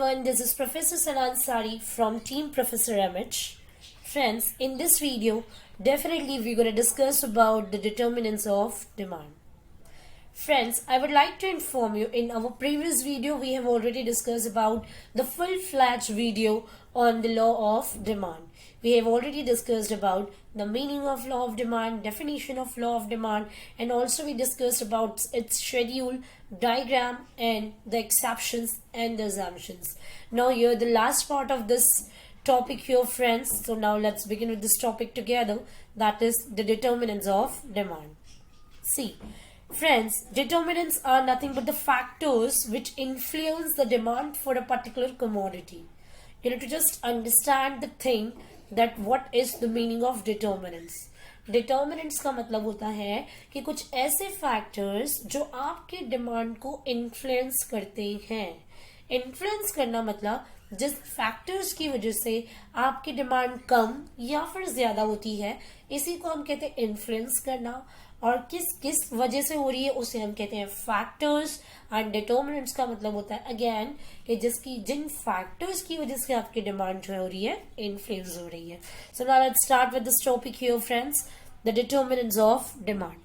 everyone, this is Professor Sanan Sari from Team Professor MH. Friends, in this video, definitely we're going to discuss about the determinants of demand. Friends, I would like to inform you, in our previous video, we have already discussed about the full-fledged video on the law of demand. We have already discussed about the meaning of law of demand, definition of law of demand, and also we discussed about its schedule, diagram, and the exceptions and the assumptions. Now here the last part of this topic here, friends. So now let's begin with this topic together, that is the determinants of demand. See, friends, determinants are nothing but the factors which influence the demand for a particular commodity. You know, to just understand the thing that what is the meaning of determinants. Determinants का मतलब होता है कि कुछ ऐसे factors जो आपके demand को इन्फ्लुएंस करते हैं. इन्फ्लुएंस करना मतलब जिस फैक्टर्स की वजह से आपकी डिमांड कम या फिर ज्यादा होती है, इसी को हम कहते हैं इन्फ्लुएंस करना. और किस किस वजह से हो रही है उसे हम कहते हैं फैक्टर्स. एंड डिटर्मिनेंट्स का मतलब होता है अगेन कि जिन फैक्टर्स की वजह से आपकी डिमांड जो हो रही है इन्फ्लुएंस हो रही है. So now let's start with this topic here friends, the determinants of demand.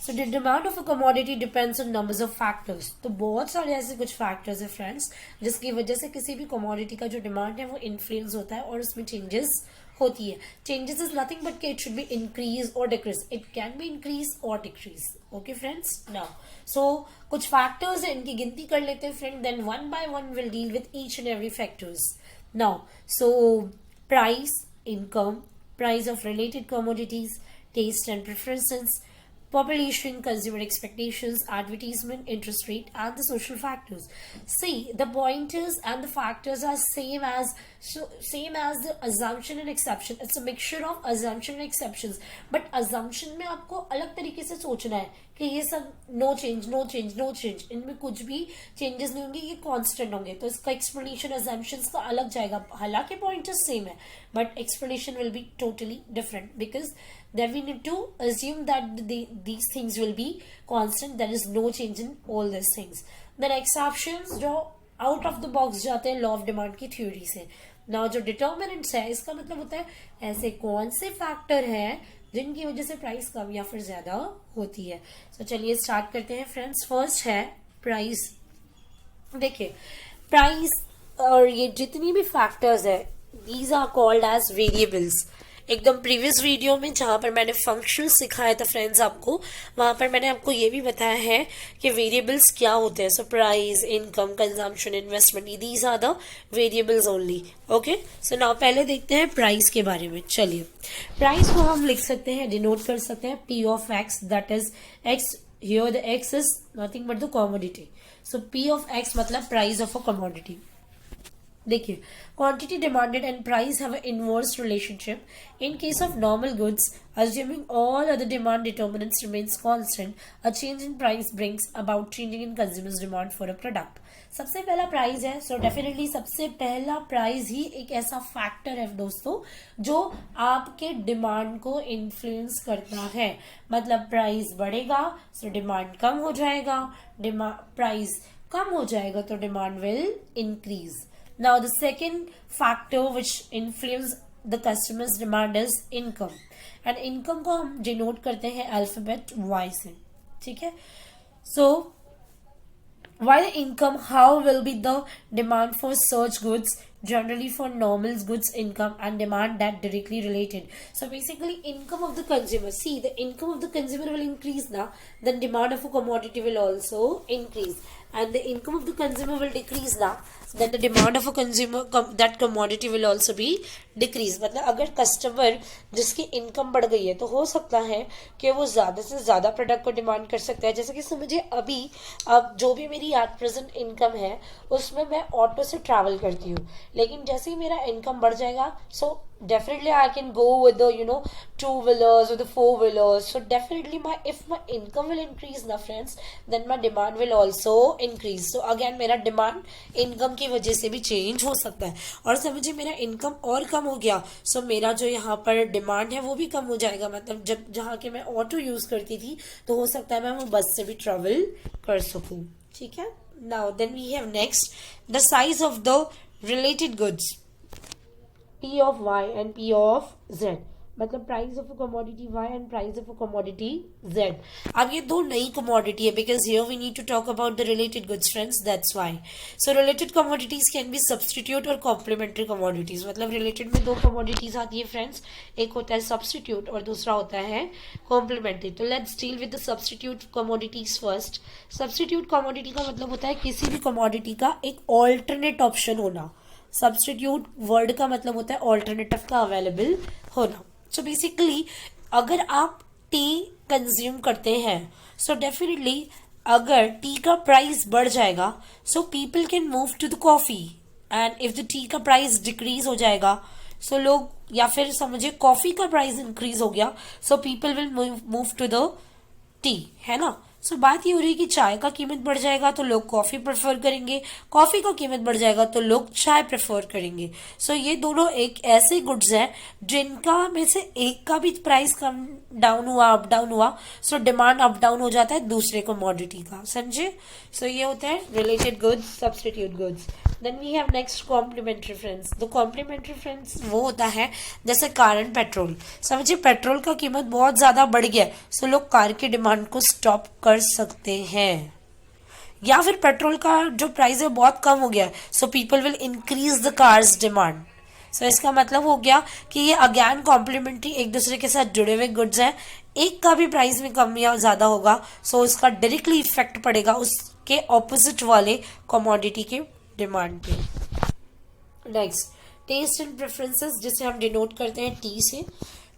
So the demand of a commodity depends on numbers of factors. तो बहुत सारे ऐसे कुछ फैक्टर्स है फ्रेंड्स जिसकी वजह से किसी भी कमोडिटी का जो डिमांड है वो इन्फ्लुएंस होता है और उसमें चेंजेस होती है. Changes is nothing but it should be increase और decrease. It can be increase और decrease. Okay friends. Now so कुछ फैक्टर्स है, इनकी गिनती कर लेते हैं friend, then one by one will deal with each and every factors. Now so price, income, price of related commodities, taste and preferences, population, consumer expectations, advertisement, interest rate, and the social factors. See, the pointers and the factors are same as the assumption and exception. It's a mixture of assumption and exceptions. But assumption में आपको अलग तरीके से सोचना है कि ये सब no change no change no change, इनमें कुछ भी चेंजेस नहीं होंगे, ये कांस्टेंट होंगे. तो इसका एक्सप्लेनेशन assumptions का अलग जाएगा. हालांकि पॉइंटर्स सेम है but explanation will be totally different because then we need to assume that these things will be constant. There is no change in all these things. Then exceptions जो out of the box जाते हैं law of demand की theory से. Now जो determinants है, इसका मतलब होता है ऐसे कौन से फैक्टर हैं जिनकी वजह से प्राइस कम या फिर ज्यादा होती है. So चलिए स्टार्ट करते हैं फ्रेंड्स. फर्स्ट है प्राइस. देखिए प्राइस और ये जितनी भी फैक्टर्स है, these are called as variables. एकदम प्रीवियस वीडियो में जहाँ पर मैंने फंक्शन सिखाया था फ्रेंड्स आपको, वहाँ पर मैंने आपको ये भी बताया है कि वेरिएबल्स क्या होते हैं. So price, income, consumption, investment, these are the variables only. Okay. So now पहले देखते हैं प्राइस के बारे में. चलिए प्राइस को हम लिख सकते हैं, डिनोट कर सकते हैं P of x, that is x. Here the x is nothing but the commodity. So P of x मतलब प्राइस ऑफ अ कमोडिटी. देखिए quantity demanded and price have a inverse relationship. In case of normal goods, assuming all other demand determinants remains constant, a change in price brings about changing in consumers demand for a product. सबसे पहला price है. So definitely सबसे पहला price ही एक ऐसा factor है दोस्तों जो आपके डिमांड को इन्फ्लुएंस करता है. मतलब प्राइस बढ़ेगा सो डिमांड कम हो जाएगा, प्राइस कम हो जाएगा तो demand will increase. Now the second factor which influence the customer's demand is income. And income को हम denote करते हैं alphabet Y से. ठीक है. So while income, how will be the demand for such goods? Generally for normal goods, income and demand that directly related. So basically income of the consumer. See, the income of the consumer will increase now, then demand of a commodity will also increase. And the income of the consumer will decrease now, then the demand of a consumer that commodity will also be decrease. मतलब अगर customer जिसकी income बढ़ गई है तो हो सकता है कि वो ज्यादा से ज्यादा प्रोडक्ट को डिमांड कर सकता है. जैसे कि समझिए अभी अब जो भी मेरी एट प्रेजेंट इनकम है उसमें मैं ऑटो से ट्रैवल करती हूँ, लेकिन जैसे ही मेरा इनकम बढ़ जाएगा सो definitely I can go with the 2-wheelers or the 4-wheelers. So definitely if my income will increase now friends, then my demand will also increase. So again मेरा demand income की वजह से भी change हो सकता है. और समझिए मेरा income और कम हो गया सो मेरा जो यहाँ पर demand है वो भी कम हो जाएगा. मतलब जब जहाँ के मैं ऑटो यूज करती थी तो हो सकता है मैं वो बस से भी ट्रेवल कर सकूँ. ठीक है. Now, then we have next the size of the related goods P of Y and P of Z. मतलब price of a commodity Y and price of a commodity Z. अब ये दो नई कमोडिटी है because here we need to talk about the related goods friends, that's why. So related commodities can be substitute और complementary commodities. मतलब related में दो commodities आती है फ्रेंड्स, एक होता है सब्सटीट्यूट और दूसरा होता है कॉम्प्लीमेंट्री. तो let's deal with the substitute commodities first. Substitute commodity का मतलब होता है किसी भी कमोडिटी का एक ऑल्टरनेट ऑप्शन होना. सब्सटीट्यूट वर्ड का मतलब होता है ऑल्टरनेटिव का अवेलेबल होना. सो बेसिकली अगर आप टी कंज्यूम करते हैं सो डेफिनेटली अगर टी का प्राइस बढ़ जाएगा so people can move to the coffee, and if the tea का प्राइस डिक्रीज हो जाएगा सो लोग, या फिर समझिए कॉफी का प्राइस इंक्रीज हो गया so people will move to the tea, है ना. सो बात ये हो रही है कि चाय का कीमत बढ़ जाएगा तो लोग कॉफी प्रेफर करेंगे, कॉफी का कीमत बढ़ जाएगा तो लोग चाय प्रेफर करेंगे. सो ये दोनों एक ऐसे गुड्स हैं जिनका में से एक का भी प्राइस कम डाउन हुआ, अप डाउन हुआ, सो डिमांड अप डाउन हो जाता है दूसरे कमोडिटी का. समझे. सो ये होता है related goods, substitute goods. Then we have next complementary friends. The complementary friends वो होता है जैसे कार एंड पेट्रोल. समझिए पेट्रोल का कीमत बहुत ज्यादा बढ़ गया सो लोग कार की डिमांड को स्टॉप कर सकते हैं, या फिर पेट्रोल का जो प्राइस है बहुत कम हो गया so people will increase the cars demand. सो इसका मतलब हो गया कि ये अगेन कॉम्प्लीमेंट्री एक दूसरे के साथ जुड़े हुए गुड्स हैं. एक का भी प्राइस में कम या ज्यादा होगा सो इसका डायरेक्टली इफेक्ट पड़ेगा उसके ऑपोजिट वाले कमोडिटी के डिमांड पे. नेक्स्ट टेस्ट एंड प्रेफरेंसेस, जिसे हम डिनोट करते हैं टी से.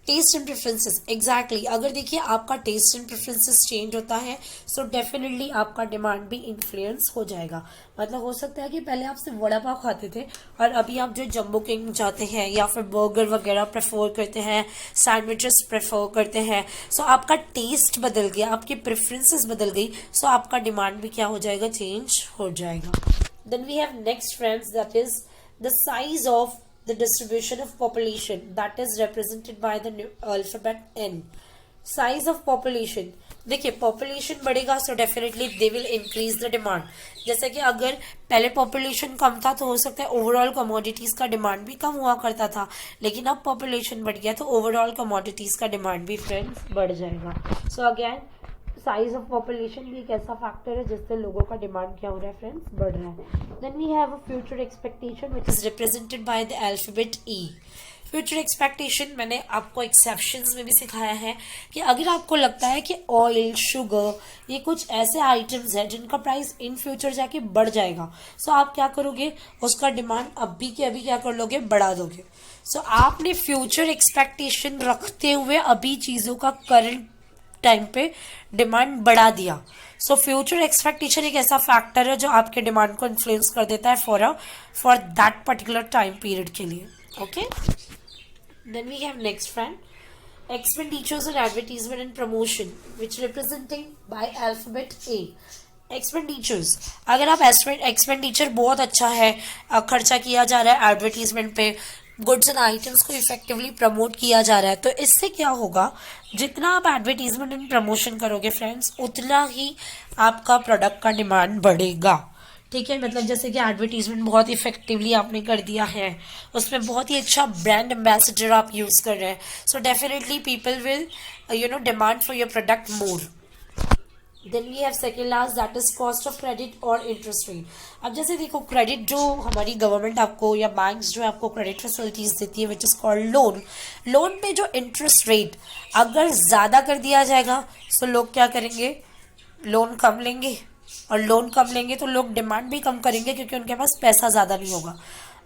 टेस्ट एंड प्रेफरेंसेस एग्जैक्टली अगर देखिए आपका टेस्ट एंड प्रेफरेंसेस चेंज होता है सो डेफिनेटली आपका डिमांड भी इन्फ्लुएंस हो जाएगा. मतलब हो सकता है कि पहले आप सिर्फ वड़ा पाव खाते थे और अभी आप जो जंबो किंग जाते हैं या फिर बर्गर वगैरह प्रेफर करते हैं, सैंडविचेस प्रेफर करते हैं. सो आपका टेस्ट बदल गया, आपकी प्रेफरेंसेस बदल गई, सो आपका डिमांड भी क्या हो जाएगा, चेंज हो जाएगा. Then we have next friends, that is the size of the distribution of population, that is represented by the alphabet N. Size of population, देखिए पॉपुलेशन बढ़ेगा so definitely they will increase the demand. जैसे कि अगर पहले population कम था तो हो सकता है ओवरऑल कमोडिटीज का डिमांड भी कम हुआ करता था, लेकिन अब पॉपुलेशन बढ़ गया तो ओवरऑल कमोडिटीज का डिमांड भी फ्रेंड्स बढ़ जाएगा. So again size of population भी एक ऐसा फैक्टर है जिससे लोगों का डिमांड क्या हो रहा है फ्रेंड्स, बढ़ रहा है. Then we have a future expectation which is represented by the alphabet E. Future expectation मैंने आपको एक्सेप्शंस में भी सिखाया है कि अगर आपको लगता है कि ऑयल, शुगर ये कुछ ऐसे आइटम्स हैं जिनका प्राइस इन फ्यूचर जाके बढ़ जाएगा सो आप क्या करोगे, उसका डिमांड अभी के अभी क्या कर लोगे, बढ़ा दोगे. सो आपने फ्यूचर एक्सपेक्टेशन रखते हुए अभी चीज़ों का करंट टाइम पे डिमांड बढ़ा दिया. सो फ्यूचर एक्सपेक्टेशन एक ऐसा फैक्टर है जो आपके डिमांड को इन्फ्लुएंस कर देता है for that particular time period के लिए. Okay. Then we have next friend expenditures on advertisement and promotion which representing by alphabet A. Expenditures, अगर आप एक्सपेंडिचर बहुत अच्छा है, खर्चा किया जा रहा है एडवर्टीजमेंट पे, गुड्स एंड आइटम्स को इफेक्टिवली प्रमोट किया जा रहा है, तो इससे क्या होगा, जितना आप एडवर्टीजमेंट एंड प्रमोशन करोगे फ्रेंड्स उतना ही आपका प्रोडक्ट का डिमांड बढ़ेगा. ठीक है. मतलब जैसे कि एडवर्टीजमेंट बहुत इफेक्टिवली आपने कर दिया है, उसमें बहुत ही अच्छा ब्रांड एम्बेसडर आप यूज़ कर रहे हैं, so definitely people will demand for your product more. Then we have second last, that is cost of credit और इंटरेस्ट रेट. अब जैसे देखो क्रेडिट जो हमारी गवर्नमेंट आपको या बैंक्स जो आपको क्रेडिट फैसिलिटीज देती है विच इज कॉल्ड लोन, लोन पे जो इंटरेस्ट रेट अगर ज़्यादा कर दिया जाएगा तो लोग क्या करेंगे, लोन कम लेंगे, और लोन कम लेंगे तो लोग डिमांड भी कम करेंगे क्योंकि उनके पास पैसा ज़्यादा नहीं होगा.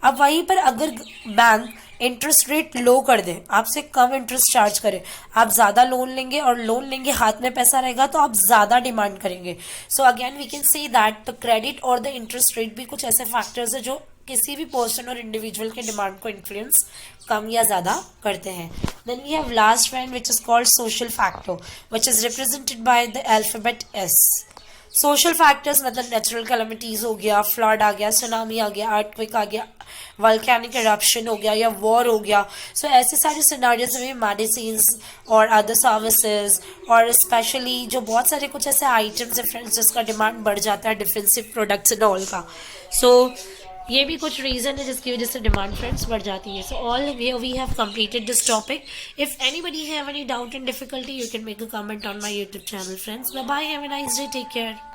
अब वहीं पर अगर बैंक इंटरेस्ट रेट लो कर दे, आपसे कम इंटरेस्ट चार्ज करे, आप ज़्यादा लोन लेंगे, और लोन लेंगे हाथ में पैसा रहेगा तो आप ज़्यादा डिमांड करेंगे. So again we can say that the credit और द इंटरेस्ट रेट भी कुछ ऐसे फैक्टर्स है जो किसी भी पर्सन और इंडिविजुअल के डिमांड को इन्फ्लुएंस कम या ज़्यादा करते हैं. Then we have last one which is called social factor which is represented by the alphabet S. Social factors मतलब नेचुरल कैलमिटीज हो गया, फ्लड आ गया, सुनामी आ गया, अर्थक्वेक आ गया, वल्केनिक इरप्शन हो गया या वॉर हो गया. सो ऐसे सारे सिनारियोज में मेडिसिन और अदर सर्विसेज और स्पेशली जो बहुत सारे कुछ ऐसे आइटम्स है फ्रेंड्स जिसका डिमांड बढ़ जाता है, डिफेंसिव प्रोडक्ट्स एंड ऑल का. सो ये भी कुछ रीज़न है जिसकी वजह से डिमांड फ्रेंड्स बढ़ जाती है. So all we have completed this topic. If anybody have any doubt and difficulty, you can make a comment on my YouTube channel friends. Bye bye, have a nice day, take care.